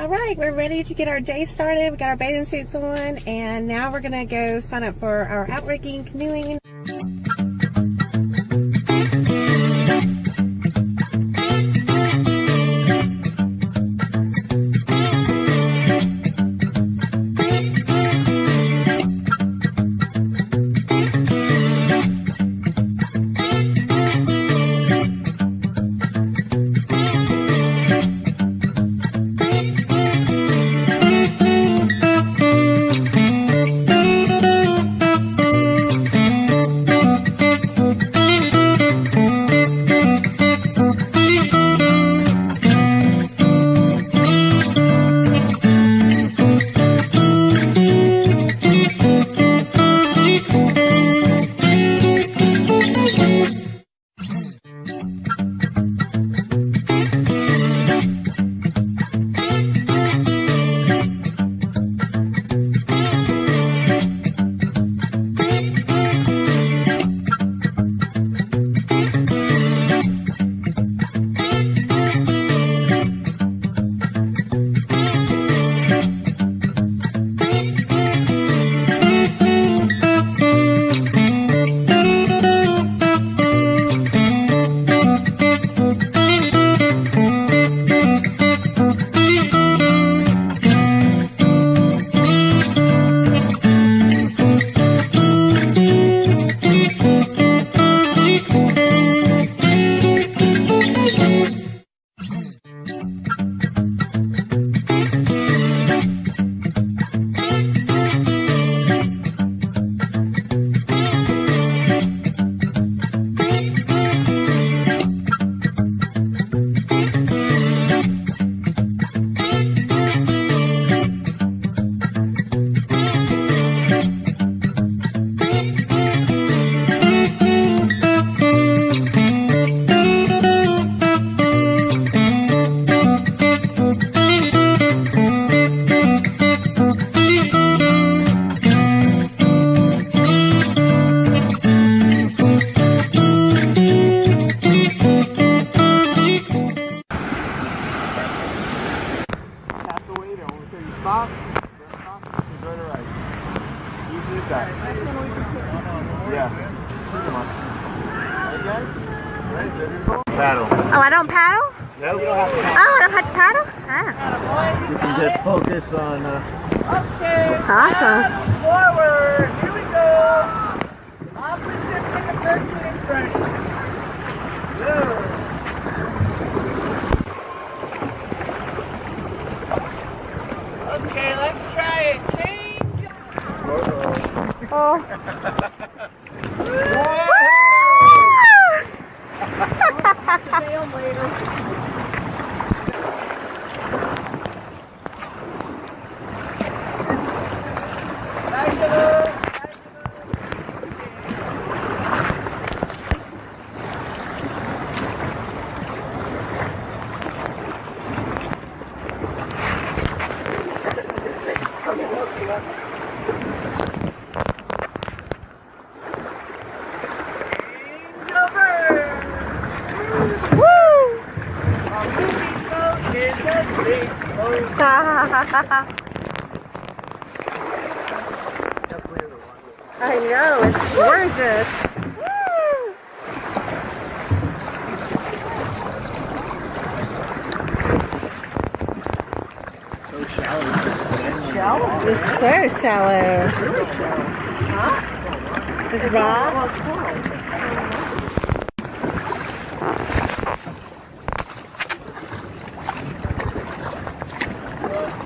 right, we're ready to get our day started. We got our bathing suits on, and now we're gonna go sign up for our outrigger canoeing. Stop, and go to right. Easy as that. Yeah. Come on. Okay? Right, there you go. Paddle. Oh, I don't paddle? Nope. You don't have to paddle. Oh, I don't have to paddle? Ah. You can just focus on... Okay. Awesome. Forward. Here we go. Opposite fingerprint in front. Good. Okay, let's try it. Change. Oh. Fail later. I know, it's gorgeous. So shallow. It's so shallow. Huh? It's rock.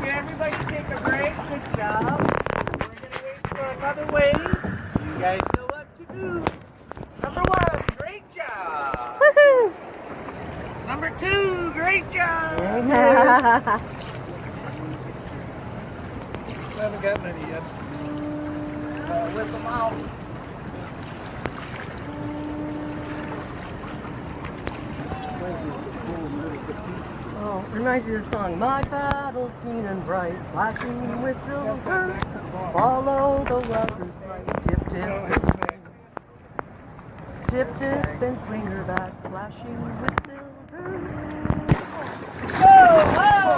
Everybody take a break. Good job. We're going to wait for another wave. You guys know what to do. Number 1, great job. Woohoo! Number 2, great job. Haven't got many yet. Whip them out. Oh, reminds me of the song. My paddle's keen and bright, flashing with silver. Follow the welder's light. Dip, dip, dip, dip, and swing her back, flashing with silver. Whoa, whoa!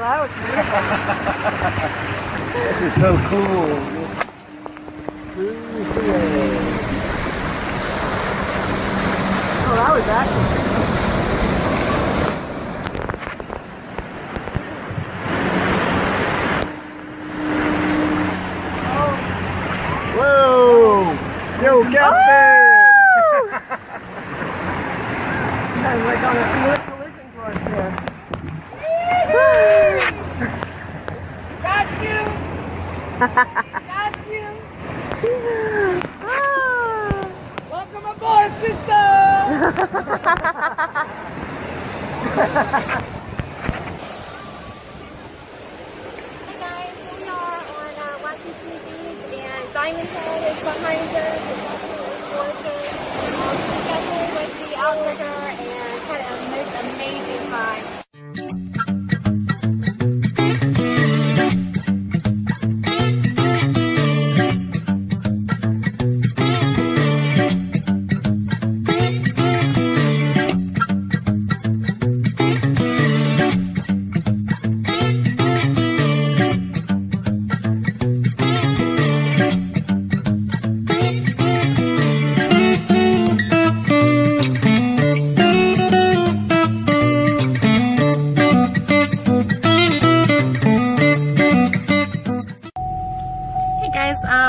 that was beautiful. This is so cool. Oh, that was actually. Whoa! Yo, Captain! I'm like on a collision course here. Got you! Got you! Welcome aboard, sister! Hey guys, here we are on Waikiki Beach and Diamond Head is behind us. It's absolutely gorgeous. Definitely with the outrigger and had a most amazing time.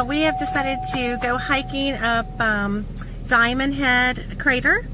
We have decided to go hiking up Diamond Head Crater.